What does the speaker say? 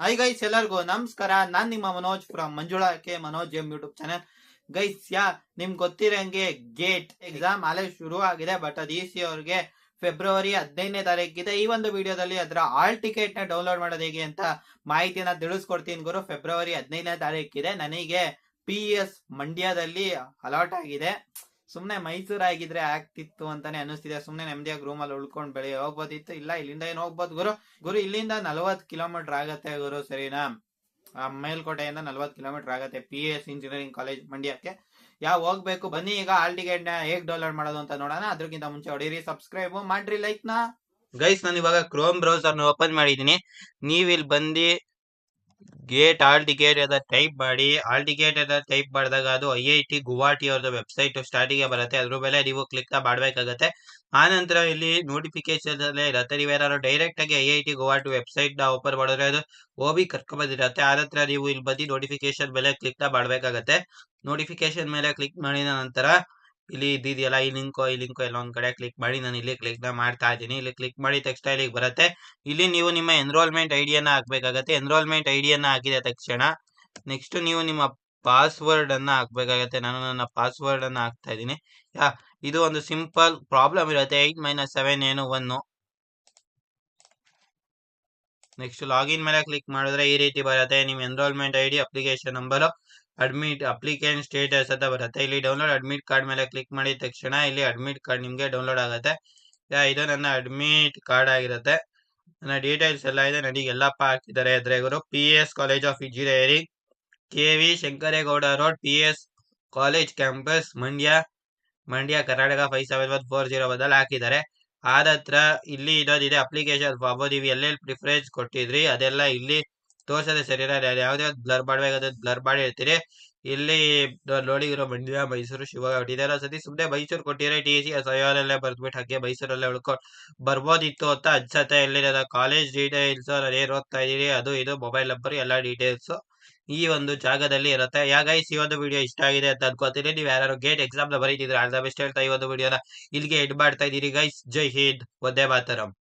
Hi guys, ಎಲ್ಲರಿಗೂ ನಮಸ್ಕಾರ. ನಾನ್ ನಿಮ್ಮ Manoj from Manjula K Manoj M YouTube channel. Guys, ನಿಮ್ಗೆ ಗೊತ್ತಿರಂಗೆ ಗೇಟ್ ಎಕ್ಸಾಮ್ ಅಲ್ಲೇ ಶುರು ಆಗಿದೆ. ಬಟ್ ಅದು ಸಿ ಅವ್ರಿಗೆ ಫೆಬ್ರವರಿ 15ನೇ ತಾರೀಕಿದೆ. ಈ ಒಂದು ವಿಡಿಯೋದಲ್ಲಿ ಅದರ ಆಲ್ ಟಿಕೆಟ್ ನ ಡೌನ್ಲೋಡ್ ಮಾಡೋದು ಹೇಗೆ ಅಂತ ಮಾಹಿತಿಯನ್ನ ತಿಳಿಸ್ಕೊಡ್ತೀನಿ ಗುರು. ಫೆಬ್ರವರಿ 15ನೇ ತಾರೀಕಿದೆ. ನನಗೆ PES ಮಂಡ್ಯದಲ್ಲಿ ಅಲಾಟ್ ಆಗಿದೆ. ಸುಮ್ನೆ ಮೈಸೂರು ಆಗಿದ್ರೆ ಆಗ್ತಿತ್ತು ಅಂತಾನೆ ಅನಿಸ್ತಿದೆ. ಸುಮ್ನೆ ನೆಮ್ಮದಿಯಾಗಿ ರೂಮಲ್ಲಿ ಉಳ್ಕೊಂಡು ಬೆಳಿಗ್ಗೆ ಹೋಗ್ಬೋದಿತ್ತು. ಇಲ್ಲ, ಇಲ್ಲಿಂದ ಏನು ಹೋಗ್ಬೋದು ಗುರು ಇಲ್ಲಿಂದ 40 ಕಿಲೋಮೀಟರ್ ಆಗತ್ತೆ ಗುರು, ಸರಿನಾ? ಮೇಲ್ಕೋಟೆಯಿಂದ 40 ಕಿಲೋಮೀಟರ್ ಆಗತ್ತೆ PES ಇಂಜಿನಿಯರಿಂಗ್ ಕಾಲೇಜ್ ಮಂಡ್ಯಕ್ಕೆ. ಹೋಗ್ಬೇಕು ಬನ್ನಿ. ಈಗ ಹಾಲ್ ಟಿಕೆಟ್ ನ ಹೇಗ್ ಡೌನ್ಲೋಡ್ ಮಾಡೋದು ಅಂತ ನೋಡೋಣ. ಅದ್ರಕ್ಕಿಂತ ಮುಂಚೆ ಹೊಡೀರಿ ಸಬ್ಸ್ಕ್ರೈಬ್ ಮಾಡ್ರಿ, ಲೈಕ್ ನ. ಗೈಸ್, ನಾನು ಇವಾಗ ಕ್ರೋಮ್ ಬ್ರೌಸರ್ ಓಪನ್ ಮಾಡಿದೀನಿ. ನೀವ್ ಇಲ್ಲಿ ಬಂದು ಗೇಟ್ ಆಲ್ ಟಿಕೆಟ್ ಅದ ಟೈಪ್ ಮಾಡಿ. ಆಲ್ ಟಿಕೆಟ್ ಅದ ಟೈಪ್ ಮಾಡಿದಾಗ ಅದು IIT ಗುವಾಹಟಿ ಅವ್ರದ್ದು ವೆಬ್ಸೈಟ್ ಸ್ಟಾರ್ಟಿಗೆ ಬರುತ್ತೆ. ಅದ್ರ ಮೇಲೆ ನೀವು ಕ್ಲಿಕ್ ಮಾಡಬೇಕಾಗತ್ತೆ. ಆ ನಂತರ ಇಲ್ಲಿ ನೋಟಿಫಿಕೇಶನ್ ಇರುತ್ತೆ. ನೀವೇನಾದ್ರು ಡೈರೆಕ್ಟ್ ಆಗಿ IIT ಗುವಾಹಟಿ ವೆಬ್ಸೈಟ್ ನ ಓಪನ್ ಮಾಡಿದ್ರೆ ಅದು OB ಕರ್ಕೊಂಡ್ ಬಂದಿರುತ್ತೆ. ಆ ನಂತರ ನೀವು ಇಲ್ಲಿ ಬಂದು ನೋಟಿಫಿಕೇಶನ್ ಮೇಲೆ ಕ್ಲಿಕ್ ಮಾಡಬೇಕಾಗತ್ತೆ. ನೋಟಿಫಿಕೇಶನ್ ಮೇಲೆ ಕ್ಲಿಕ್ ಮಾಡಿದ ನಂತರ ಇಲ್ಲಿ ಇದೆಯಲ್ಲ, ಈ ಲಿಂಕ್ ಎಲ್ಲ ಒಂದ್ ಕಡೆ ಕ್ಲಿಕ್ ಮಾಡಿ. ನಾನು ಇಲ್ಲಿ ಕ್ಲಿಕ್ ಮಾಡ್ತಾ ಇದ್ದೀನಿ. ಇಲ್ಲಿ ಕ್ಲಿಕ್ ಮಾಡಿ ತಕ್ಷಣ ಇಲ್ಲಿಗೆ ಬರುತ್ತೆ. ಇಲ್ಲಿ ನೀವು ನಿಮ್ಮ ಎನ್ರೋಲ್ಮೆಂಟ್ ಐಡಿಯನ್ನ ಹಾಕ್ಬೇಕಾಗತ್ತೆ. ಎನ್ರೋಲ್ಮೆಂಟ್ ಐಡಿಯನ್ನ ಹಾಕಿದ ತಕ್ಷಣ ನೆಕ್ಸ್ಟ್ ನೀವು ನಿಮ್ಮ ಪಾಸ್ವರ್ಡ್ ಅನ್ನ ಹಾಕ್ಬೇಕಾಗತ್ತೆ. ನಾನು ನನ್ನ ಪಾಸ್ವರ್ಡ್ ಅನ್ನ ಹಾಕ್ತಾ ಇದ್ದೀನಿ. ಇದು ಒಂದು ಸಿಂಪಲ್ ಪ್ರಾಬ್ಲಮ್ ಇರುತ್ತೆ. 8 - 7 ಏನು 1. ನೆಕ್ಸ್ಟ್ ಲಾಗಿನ್ ಮೇಲೆ ಕ್ಲಿಕ್ ಮಾಡಿದ್ರೆ ಈ ರೀತಿ ಬರುತ್ತೆ. ನಿಮ್ಮ enrolment ID, application number, admit applicant status ಅಂತ ಬರುತ್ತೆ. ಇಲ್ಲಿ ಡೌನ್ಲೋಡ್ ಅಡ್ಮಿಟ್ ಕಾರ್ಡ್ ಮೇಲೆ ಕ್ಲಿಕ್ ಮಾಡಿದ ತಕ್ಷಣ ಇಲ್ಲಿ ಅಡ್ಮಿಟ್ ಕಾರ್ಡ್ ನಿಮ್ಗೆ ಡೌನ್ಲೋಡ್ ಆಗುತ್ತೆ. ಇದು ನನ್ನ ಅಡ್ಮಿಟ್ ಕಾರ್ಡ್ ಆಗಿರುತ್ತೆ. ನನ್ನ ಡೀಟೇಲ್ಸ್ ಎಲ್ಲ ಇದೆ. ನನಗೆ ಎಲ್ಲಪ್ಪ ಹಾಕಿದ್ದಾರೆ ಅಂದ್ರೆ ಇವರು PES college of engineering, KV Shankaregowda road, PES college campus, Mandya Karnataka 571440 ಬದಲು ಹಾಕಿದ್ದಾರೆ. ಆದ ಹತ್ರ ಇಲ್ಲಿ ಇರೋದಿದೆ ಅಪ್ಲಿಕೇಶನ್ ಫಾರ್ಮ್. ನೀವು ಎಲ್ಲೆಲ್ಲಿ ಪ್ರಿಫರೆನ್ಸ್ ಕೊಟ್ಟಿದ್ರಿ ಅದೆಲ್ಲ ಇಲ್ಲಿ ತೋರ್ಸದೆ. ಸರಿನಾ? ಯಾವ್ದೇ ಬ್ಲರ್ ಮಾಡ್ಬೇಕಾದ್ರೆ ಬ್ಲರ್ ಮಾಡಿ ಇರ್ತೀರಿ. ಇಲ್ಲಿ ನೋಡಿ ಇರೋ ಮಂಡ್ಯ, ಮೈಸೂರು, ಶಿವಮೊಗ್ಗ ಇದೆಲ್ಲ ಸತಿ ಸುಮ್ಮನೆ ಮೈಸೂರು ಕೊಟ್ಟಿದ್ರೆ TCS ಅಲ್ಲೇ ಬರ್ದ್ಬಿಟ್ಟು ಹಾಗೆ ಮೈಸೂರಲ್ಲೇ ಉಳ್ಕೊಂಡು ಬರ್ಬೋದಿತ್ತು ಅಂತ ಅನ್ಸತ್ತೆ. ಎಲ್ಲಿರೋದ ಕಾಲೇಜ್ ಡೀಟೇಲ್ಸ್, ಏನ್ ಓದ್ತಾ ಇದೀರಿ, ಅದು ಇದು ಮೊಬೈಲ್ ನಂಬರ್ ಎಲ್ಲ ಡೀಟೇಲ್ಸ್ ಈ ಒಂದು ಜಾಗದಲ್ಲಿ ಇರುತ್ತೆ. ಗೈಸ್, ಈ ಒಂದು ವಿಡಿಯೋ ಇಷ್ಟ ಆಗಿದೆ ಅಂತ ಅನ್ಕೋತೀನಿ. ನೀವು ಯಾರು ಗೇಟ್ ಎಕ್ಸಾಮ್ ನ ಬರೀತಿದ್ರೆ ಆಲ್ ದ ಬೆಸ್ಟ್ ಹೇಳ್ತಾ ಈ ಒಂದು ವಿಡಿಯೋನ ಇಲ್ಲಿಗೆ ಎಡ್ ಮಾಡ್ತಾ ಇದೀರಿ ಗೈಸ್. ಜೈ ಹಿಂದ್, ವಂದೇ ಮಾತರಂ.